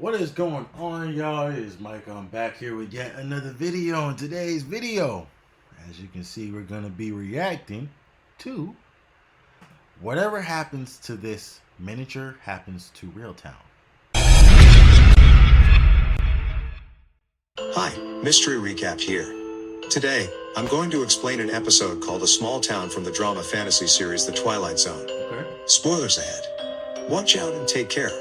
What is going on, y'all? It is Micah. I'm back here with yet another video. In today's video, as you can see, we're going to be reacting to whatever happens to this miniature happens to Real Town. Hi, Mystery Recap here. Today, I'm going to explain an episode called A Small Town from the drama fantasy series The Twilight Zone. Okay. Spoilers ahead. Watch out and take care.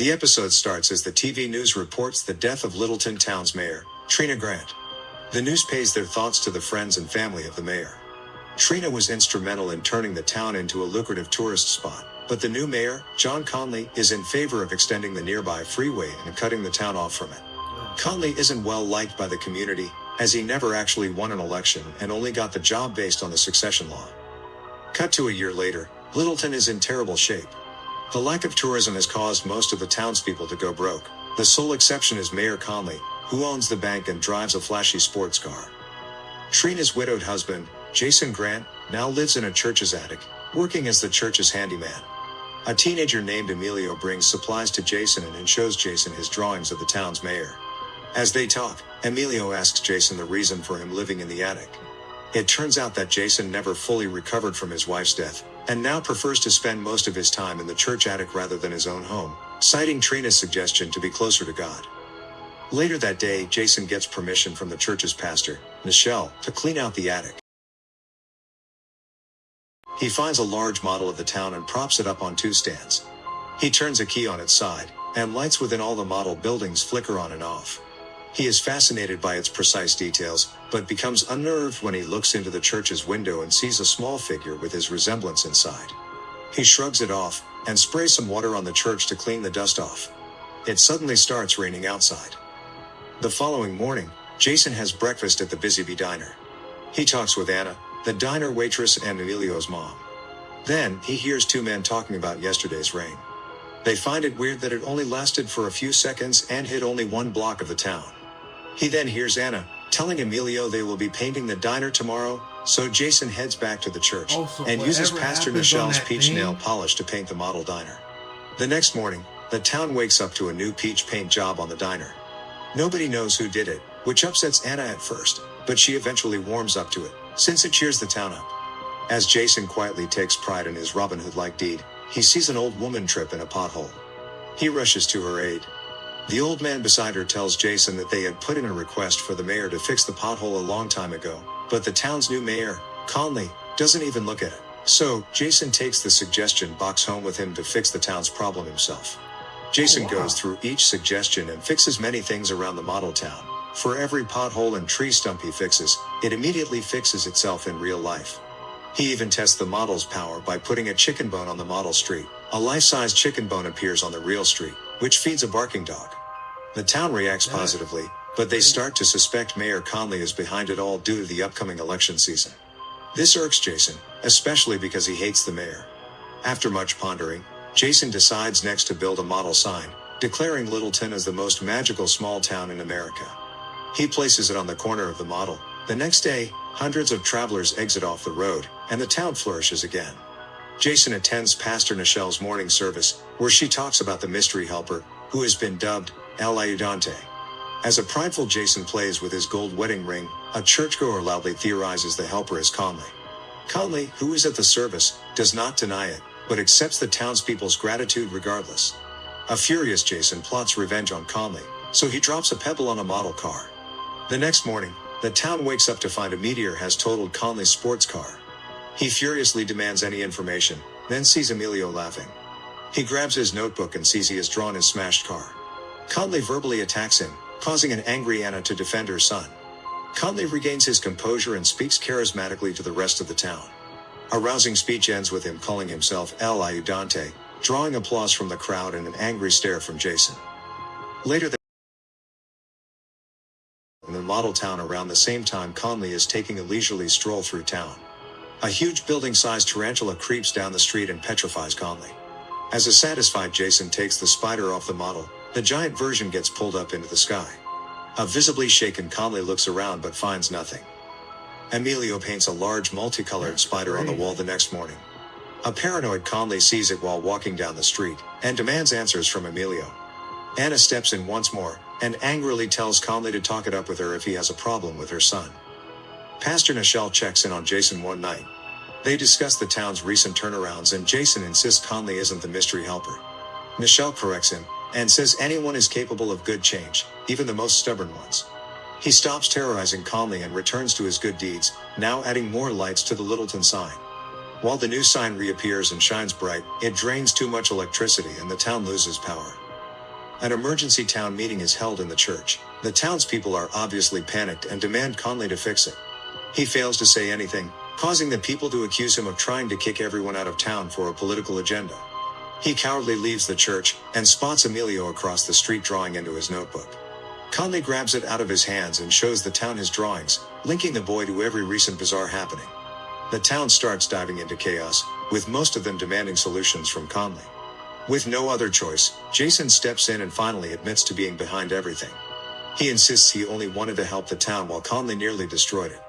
The episode starts as the TV news reports the death of Littleton Town's mayor, Trina Grant. The news pays their thoughts to the friends and family of the mayor. Trina was instrumental in turning the town into a lucrative tourist spot, but the new mayor, John Conley, is in favor of extending the nearby freeway and cutting the town off from it. Conley isn't well liked by the community, as he never actually won an election and only got the job based on the succession law. Cut to a year later, Littleton is in terrible shape. The lack of tourism has caused most of the townspeople to go broke. The sole exception is Mayor Conley, who owns the bank and drives a flashy sports car. Trina's widowed husband, Jason Grant, now lives in a church's attic, working as the church's handyman. A teenager named Emilio brings supplies to Jason and shows Jason his drawings of the town's mayor. As they talk, Emilio asks Jason the reason for him living in the attic. It turns out that Jason never fully recovered from his wife's death, and now prefers to spend most of his time in the church attic rather than his own home, citing Trina's suggestion to be closer to God. Later that day, Jason gets permission from the church's pastor, Michelle, to clean out the attic. He finds a large model of the town and props it up on two stands. He turns a key on its side, and lights within all the model buildings flicker on and off. He is fascinated by its precise details, but becomes unnerved when he looks into the church's window and sees a small figure with his resemblance inside. He shrugs it off, and sprays some water on the church to clean the dust off. It suddenly starts raining outside. The following morning, Jason has breakfast at the Busy Bee Diner. He talks with Anna, the diner waitress, and Emilio's mom. Then, he hears two men talking about yesterday's rain. They find it weird that it only lasted for a few seconds and hit only one block of the town. He then hears Anna telling Emilio they will be painting the diner tomorrow, so Jason heads back to the church and uses Pastor Michelle's peach nail polish to paint the model diner. The next morning, the town wakes up to a new peach paint job on the diner. Nobody knows who did it, which upsets Anna at first, but she eventually warms up to it, since it cheers the town up. As Jason quietly takes pride in his Robin Hood-like deed, he sees an old woman trip in a pothole. He rushes to her aid. The old man beside her tells Jason that they had put in a request for the mayor to fix the pothole a long time ago, but the town's new mayor, Conley, doesn't even look at it. So, Jason takes the suggestion box home with him to fix the town's problem himself. Jason goes through each suggestion and fixes many things around the model town. For every pothole and tree stump he fixes, it immediately fixes itself in real life. He even tests the model's power by putting a chicken bone on the model street. A life-size chicken bone appears on the real street, which feeds a barking dog. The town reacts positively, but they start to suspect Mayor Conley is behind it all due to the upcoming election season. This irks Jason, especially because he hates the mayor. After much pondering, Jason decides next to build a model sign, declaring Littleton as the most magical small town in America. He places it on the corner of the model. The next day, hundreds of travelers exit off the road, and the town flourishes again. Jason attends Pastor Michelle's morning service, where she talks about the mystery helper, who has been dubbed El Ayudante. As a prideful Jason plays with his gold wedding ring, a churchgoer loudly theorizes the helper is Conley. Conley, who is at the service, does not deny it, but accepts the townspeople's gratitude regardless. A furious Jason plots revenge on Conley, so he drops a pebble on a model car. The next morning, the town wakes up to find a meteor has totaled Conley's sports car. He furiously demands any information, then sees Emilio laughing. He grabs his notebook and sees he has drawn his smashed car. Conley verbally attacks him, causing an angry Anna to defend her son. Conley regains his composure and speaks charismatically to the rest of the town. A rousing speech ends with him calling himself El Ayudante, drawing applause from the crowd and an angry stare from Jason. Later in the model town around the same time Conley is taking a leisurely stroll through town. A huge building-sized tarantula creeps down the street and petrifies Conley. As a satisfied Jason takes the spider off the model, the giant version gets pulled up into the sky. A visibly shaken Conley looks around but finds nothing. Emilio paints a large multicolored spider on the wall the next morning. A paranoid Conley sees it while walking down the street, and demands answers from Emilio. Anna steps in once more, and angrily tells Conley to talk it up with her if he has a problem with her son. Pastor Nichelle checks in on Jason one night. They discuss the town's recent turnarounds and Jason insists Conley isn't the mystery helper. Nichelle corrects him, and says anyone is capable of good change, even the most stubborn ones. He stops terrorizing Conley and returns to his good deeds, now adding more lights to the Littleton sign. While the new sign reappears and shines bright, it drains too much electricity and the town loses power. An emergency town meeting is held in the church. The townspeople are obviously panicked and demand Conley to fix it. He fails to say anything, causing the people to accuse him of trying to kick everyone out of town for a political agenda. He cowardly leaves the church and spots Emilio across the street drawing into his notebook. Conley grabs it out of his hands and shows the town his drawings, linking the boy to every recent bizarre happening. The town starts diving into chaos, with most of them demanding solutions from Conley. With no other choice, Jason steps in and finally admits to being behind everything. He insists he only wanted to help the town while Conley nearly destroyed it.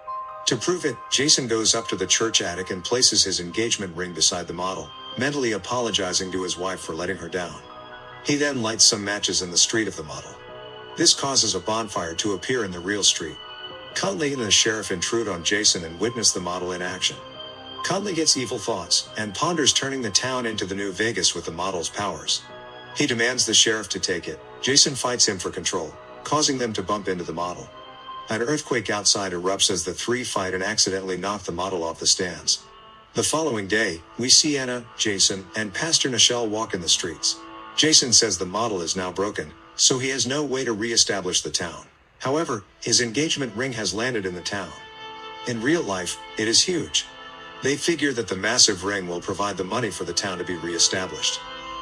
To prove it, Jason goes up to the church attic and places his engagement ring beside the model, mentally apologizing to his wife for letting her down. He then lights some matches in the street of the model. This causes a bonfire to appear in the real street. Conley and the sheriff intrude on Jason and witness the model in action. Conley gets evil thoughts, and ponders turning the town into the new Vegas with the model's powers. He demands the sheriff to take it. Jason fights him for control, causing them to bump into the model. An earthquake outside erupts as the three fight and accidentally knock the model off the stands. The following day, we see Anna, Jason, and Pastor Nichelle walk in the streets. Jason says the model is now broken, so he has no way to re-establish the town. However, his engagement ring has landed in the town. In real life, it is huge. They figure that the massive ring will provide the money for the town to be re-established.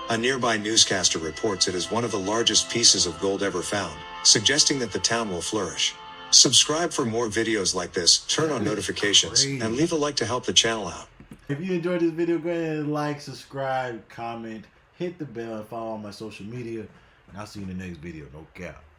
A nearby newscaster reports it is one of the largest pieces of gold ever found, suggesting that the town will flourish. Subscribe for more videos like this, turn on notifications, and leave a like to help the channel out. If you enjoyed this video, go ahead and like, subscribe, comment, hit the bell, and follow on my social media. And I'll see you in the next video. No cap.